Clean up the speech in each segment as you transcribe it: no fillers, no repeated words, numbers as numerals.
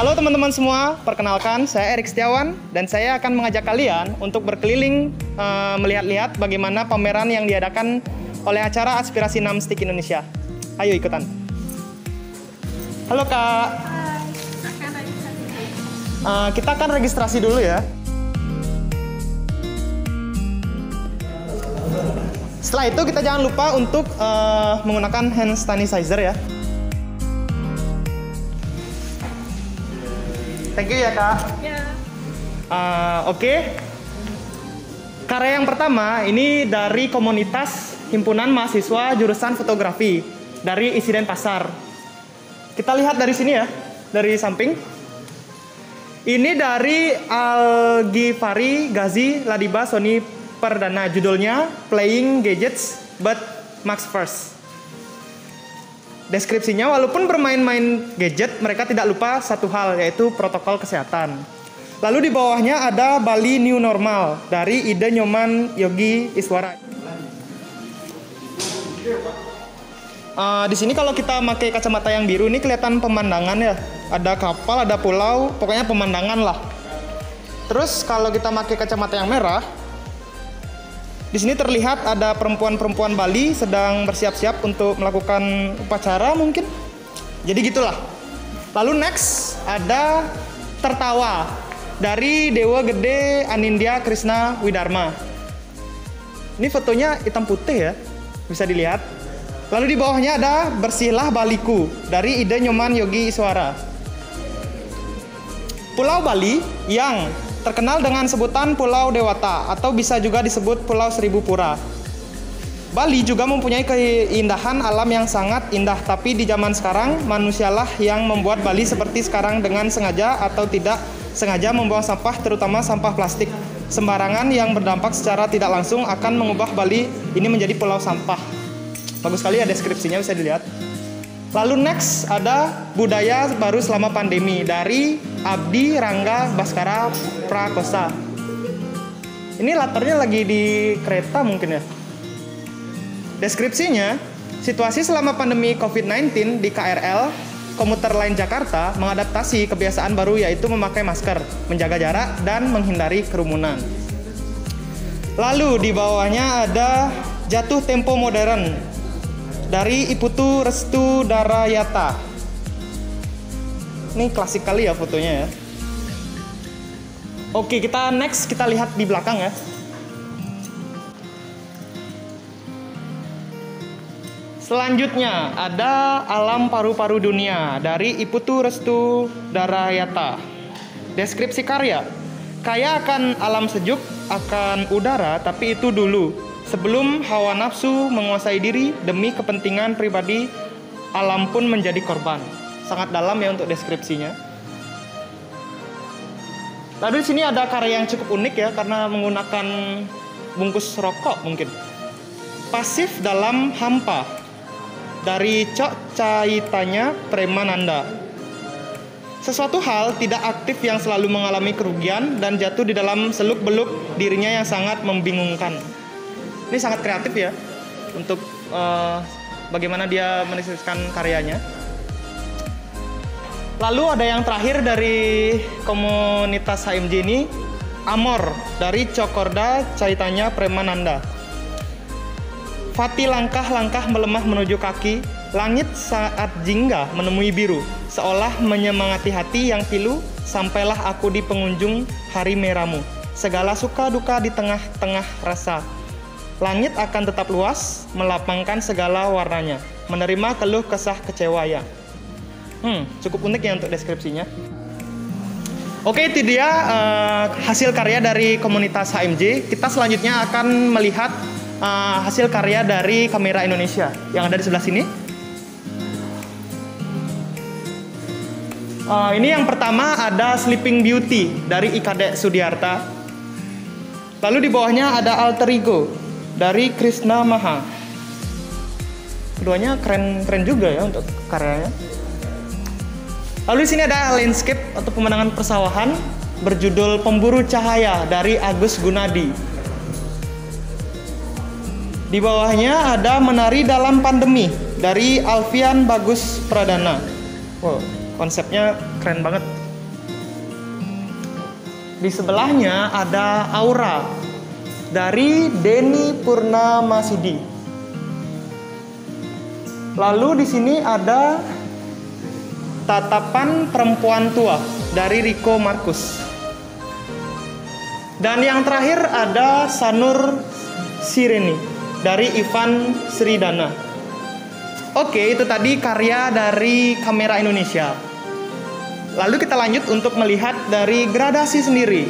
Halo teman-teman semua, perkenalkan saya Erik Setiawan dan saya akan mengajak kalian untuk berkeliling melihat-lihat bagaimana pameran yang diadakan oleh acara Aspirasi Namstik Indonesia. Ayo ikutan. Halo Kak. Hai. Kita akan registrasi dulu ya. Setelah itu kita jangan lupa untuk menggunakan hand sanitizer ya. Thank you ya Kak. Ya. Oke. Karya yang pertama ini dari komunitas Himpunan Mahasiswa Jurusan Fotografi dari Isiden Pasar. Kita lihat dari sini ya, dari samping. Ini dari Al-Ghifari Ghazi Ladiba Sony Perdana. Judulnya Playing Gadgets But Max First. Deskripsinya, walaupun bermain-main gadget, mereka tidak lupa satu hal, yaitu protokol kesehatan. Lalu di bawahnya ada Bali New Normal dari Ide Nyoman Yogi Iswara. Di sini kalau kita pakai kacamata yang biru, ini kelihatan pemandangan ya. Ada kapal, ada pulau, pokoknya pemandangan lah. Terus kalau kita pakai kacamata yang merah, di sini terlihat ada perempuan-perempuan Bali sedang bersiap-siap untuk melakukan upacara mungkin. Jadi gitulah. Lalu next ada Tertawa dari Dewa Gede Anindya Krishna Widharma. Ini fotonya hitam putih ya, bisa dilihat. Lalu di bawahnya ada Bersihlah Baliku dari Ide Nyoman Yogi Iswara. Pulau Bali yang terkenal dengan sebutan Pulau Dewata atau bisa juga disebut Pulau Seribu Pura. Bali juga mempunyai keindahan alam yang sangat indah, tapi di zaman sekarang manusialah yang membuat Bali seperti sekarang dengan sengaja atau tidak sengaja membuang sampah, terutama sampah plastik sembarangan yang berdampak secara tidak langsung akan mengubah Bali ini menjadi pulau sampah. Bagus sekali ya deskripsinya, bisa dilihat. Lalu next ada Budaya Baru Selama Pandemi dari Abdi Rangga Baskara Prakosa. Ini latarnya lagi di kereta mungkin ya. Deskripsinya, situasi selama pandemi COVID-19 di KRL Komuter Line Jakarta mengadaptasi kebiasaan baru, yaitu memakai masker, menjaga jarak, dan menghindari kerumunan. Lalu di bawahnya ada Jatuh Tempo Modern dari Iputu Restu Darayata. Ini klasik kali ya fotonya ya. Oke, kita next, kita lihat di belakang ya. Selanjutnya ada Alam Paru-Paru Dunia dari Iputu Restu Darayata. Deskripsi karya: kaya akan alam sejuk, akan udara, tapi itu dulu. Sebelum hawa nafsu menguasai diri demi kepentingan pribadi, alam pun menjadi korban. Sangat dalam ya untuk deskripsinya. Lalu di sini ada karya yang cukup unik ya, karena menggunakan bungkus rokok mungkin. Pasif Dalam Hampa dari Cok Caitanya Premananda. Sesuatu hal tidak aktif yang selalu mengalami kerugian dan jatuh di dalam seluk-beluk dirinya yang sangat membingungkan. Ini sangat kreatif ya untuk bagaimana dia menuliskan karyanya. Lalu ada yang terakhir dari komunitas HMJ ini, Amor dari Cokorda Caitanya Premananda. Fati langkah-langkah melemah menuju kaki, langit saat jingga menemui biru, seolah menyemangati hati yang pilu, sampailah aku di pengunjung hari merahmu. Segala suka duka di tengah-tengah rasa. Langit akan tetap luas, melapangkan segala warnanya, menerima keluh kesah kecewa ya. Cukup unik ya untuk deskripsinya. Oke, itu dia hasil karya dari komunitas HMJ. Kita selanjutnya akan melihat hasil karya dari Kamera Indonesia yang ada di sebelah sini. Ini yang pertama ada Sleeping Beauty dari Ikade Sudiarta. Lalu di bawahnya ada Alter Ego dari Krishna Maha. Keduanya keren juga ya untuk karyanya. Lalu di sini ada landscape atau pemandangan persawahan berjudul Pemburu Cahaya dari Agus Gunadi. Di bawahnya ada Menari Dalam Pandemi dari Alfian Bagus Pradana. Wow, konsepnya keren banget. Di sebelahnya ada Aura dari Denny Purnamasidi. Lalu di sini ada Tatapan Perempuan Tua dari Rico Markus. Dan yang terakhir ada Sanur Sireni dari Ivan Sridana. Oke, itu tadi karya dari Kamera Indonesia. Lalu kita lanjut untuk melihat dari gradasi sendiri.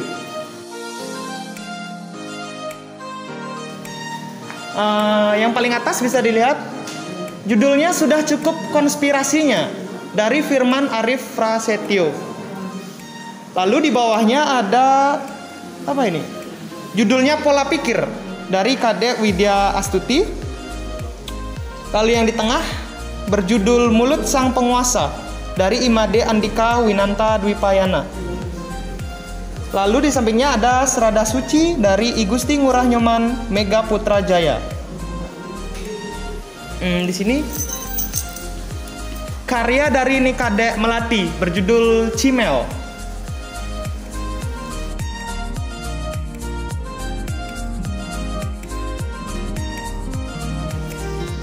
Yang paling atas bisa dilihat, judulnya sudah cukup konspirasinya dari Firman Arif Prasetyo. Lalu di bawahnya ada apa ini? Judulnya Pola Pikir dari Kadek Widya Astuti. Lalu yang di tengah berjudul Mulut Sang Penguasa dari Imade Andika Winanta Dwipayana. Lalu di sampingnya ada Serada Suci dari I Gusti Ngurah Nyoman Mega Putra Jaya. Di sini karya dari Nikadek Melati berjudul Cimel.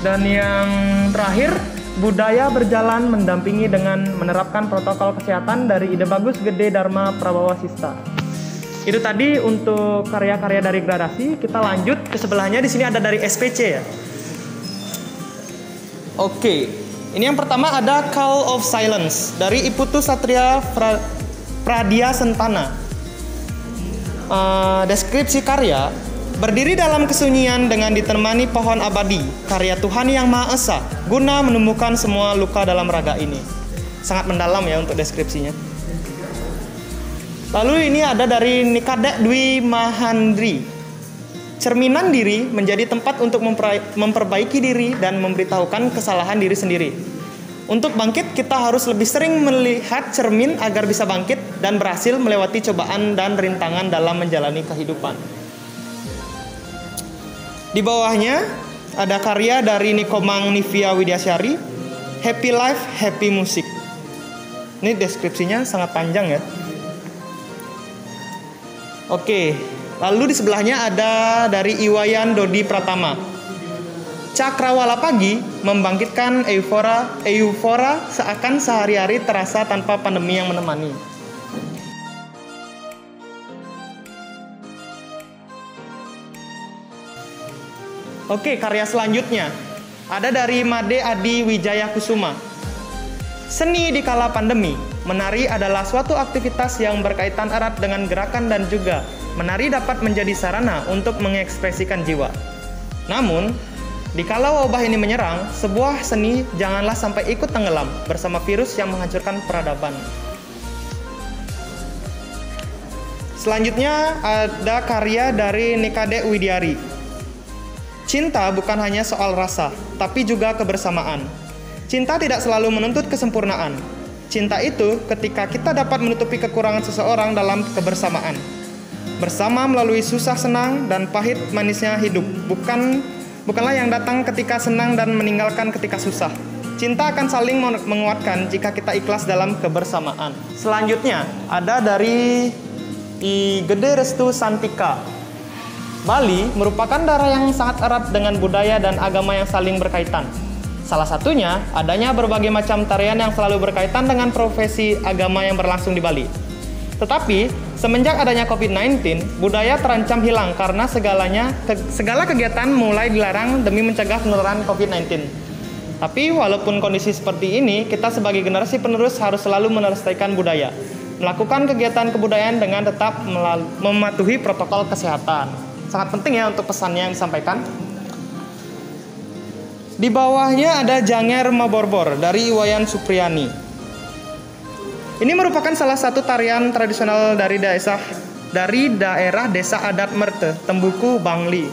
Dan yang terakhir, Budaya Berjalan Mendampingi dengan Menerapkan Protokol Kesehatan dari Ide Bagus Gede Dharma Prabawa Sista. Itu tadi untuk karya-karya dari gradasi. Kita lanjut ke sebelahnya. Di sini ada dari SPC ya. Oke, ini yang pertama ada Call of Silence dari Iputu Satria Pradya Sentana. Deskripsi karya: berdiri dalam kesunyian dengan ditemani pohon abadi, karya Tuhan Yang Maha Esa, guna menemukan semua luka dalam raga ini. Sangat mendalam ya untuk deskripsinya. Lalu ini ada dari Nikadek Dwi Mahandri. Cerminan diri menjadi tempat untuk memperbaiki diri dan memberitahukan kesalahan diri sendiri. Untuk bangkit, kita harus lebih sering melihat cermin agar bisa bangkit dan berhasil melewati cobaan dan rintangan dalam menjalani kehidupan. Di bawahnya ada karya dari Nikomang Nivia Widyasari, Happy Life, Happy Music. Ini deskripsinya sangat panjang ya. Oke, lalu di sebelahnya ada dari Iwayan Dodi Pratama. Cakrawala Pagi membangkitkan eufora seakan sehari-hari terasa tanpa pandemi yang menemani. Oke, karya selanjutnya ada dari Made Adi Wijaya Kusuma. Seni di kala pandemi. Menari adalah suatu aktivitas yang berkaitan erat dengan gerakan dan juga menari dapat menjadi sarana untuk mengekspresikan jiwa. Namun, dikala wabah ini menyerang, sebuah seni janganlah sampai ikut tenggelam bersama virus yang menghancurkan peradaban. Selanjutnya ada karya dari Nikadek Widyari. Cinta bukan hanya soal rasa, tapi juga kebersamaan. Cinta tidak selalu menuntut kesempurnaan. Cinta itu ketika kita dapat menutupi kekurangan seseorang dalam kebersamaan. Bersama melalui susah senang dan pahit manisnya hidup. Bukanlah yang datang ketika senang dan meninggalkan ketika susah. Cinta akan saling menguatkan jika kita ikhlas dalam kebersamaan. Selanjutnya ada dari I Gede Restu Santika. Bali merupakan daerah yang sangat erat dengan budaya dan agama yang saling berkaitan. Salah satunya adanya berbagai macam tarian yang selalu berkaitan dengan profesi agama yang berlangsung di Bali. Tetapi, semenjak adanya COVID-19, budaya terancam hilang karena segala kegiatan mulai dilarang demi mencegah penularan COVID-19. Tapi, walaupun kondisi seperti ini, kita sebagai generasi penerus harus selalu melestarikan budaya, melakukan kegiatan kebudayaan dengan tetap mematuhi protokol kesehatan. Sangat penting ya untuk pesannya yang disampaikan. Di bawahnya ada Janger Maborbor dari Iwayan Supriyani. Ini merupakan salah satu tarian tradisional dari daerah desa adat Merte, Tembuku, Bangli.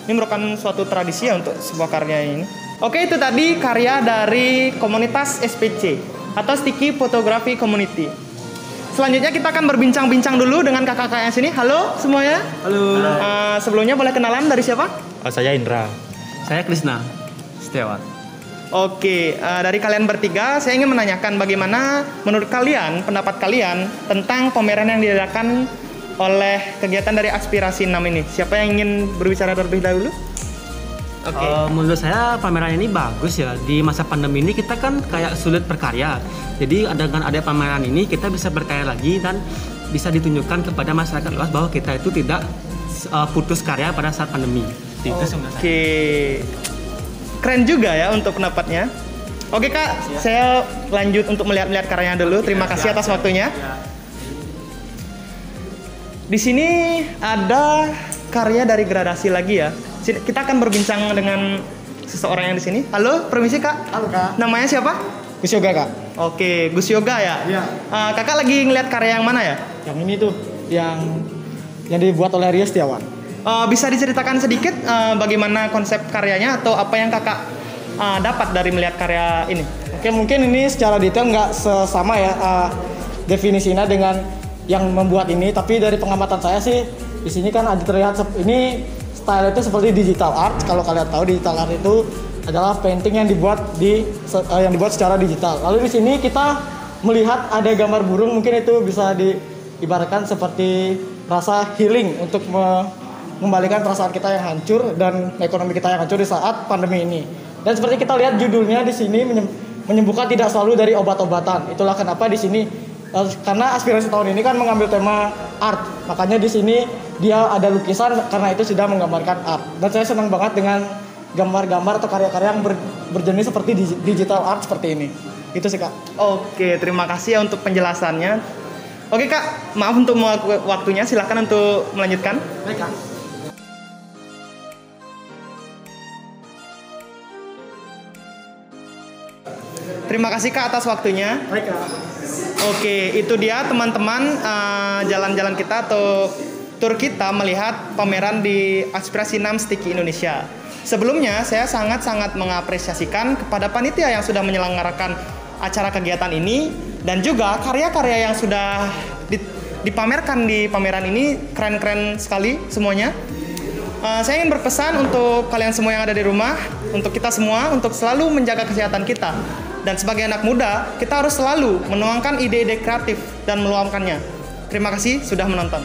Ini merupakan suatu tradisi ya untuk sebuah karya ini. Oke, itu tadi karya dari komunitas SPC atau Sticky Photography Community. Selanjutnya kita akan berbincang-bincang dulu dengan kakak-kakak yang sini. Halo semuanya. Halo. Sebelumnya boleh kenalan dari siapa? Saya Indra. Saya Krisna Setiawan. Oke, dari kalian bertiga, saya ingin menanyakan bagaimana menurut kalian, pendapat kalian tentang pameran yang diadakan oleh kegiatan dari Aspirasi 6 ini? Siapa yang ingin berbicara terlebih dahulu? Oke. Menurut saya pameran ini bagus ya. Di masa pandemi ini kita kan kayak sulit berkarya. Jadi dengan ada pameran ini kita bisa berkarya lagi dan bisa ditunjukkan kepada masyarakat luas bahwa kita itu tidak putus karya pada saat pandemi. Itu sebenarnya. Oke. Keren juga ya untuk pendapatnya. Oke Kak, saya lanjut untuk melihat-lihat karyanya dulu. Terima kasih atas waktunya. Di sini ada karya dari Gradasi lagi ya. Kita akan berbincang dengan seseorang yang di sini. Halo, permisi Kak. Halo Kak. Namanya siapa? Gus Yoga Kak. Oke, Gus Yoga ya. Iya. Kakak lagi ngeliat karya yang mana ya? Yang ini tuh, yang dibuat oleh Ria Setiawan. Bisa diceritakan sedikit bagaimana konsep karyanya atau apa yang Kakak dapat dari melihat karya ini? Oke, mungkin ini secara detail nggak sesama ya definisinya dengan yang membuat ini, tapi dari pengamatan saya sih di sini kan ada terlihat ini style itu seperti digital art. Kalau kalian tahu digital art itu adalah painting yang dibuat secara digital. Lalu di sini kita melihat ada gambar burung, mungkin itu bisa diibaratkan seperti rasa healing untuk mengembalikan perasaan kita yang hancur dan ekonomi kita yang hancur di saat pandemi ini. Dan seperti kita lihat judulnya di sini menyembuhkan tidak selalu dari obat-obatan. Itulah kenapa di sini karena Aspirasi tahun ini kan mengambil tema art. Makanya di sini dia ada lukisan karena itu sudah menggambarkan art. Dan saya senang banget dengan gambar-gambar atau karya-karya yang berjenis seperti digital art seperti ini. Itu sih Kak. Oke, terima kasih ya untuk penjelasannya. Oke Kak, maaf untuk waktunya. Silahkan untuk melanjutkan. Baik Kak. Terima kasih Kak atas waktunya. Baik Kak. Oke, itu dia teman-teman jalan-jalan kita atau tur kita melihat pameran di Aspirasi 6 Sticky Indonesia. Sebelumnya, saya sangat-sangat mengapresiasikan kepada panitia yang sudah menyelenggarakan acara kegiatan ini dan juga karya-karya yang sudah dipamerkan di pameran ini keren-keren sekali semuanya. Saya ingin berpesan untuk kalian semua yang ada di rumah, untuk kita semua, untuk selalu menjaga kesehatan kita. Dan sebagai anak muda, kita harus selalu menuangkan ide-ide kreatif dan meluapkannya. Terima kasih sudah menonton.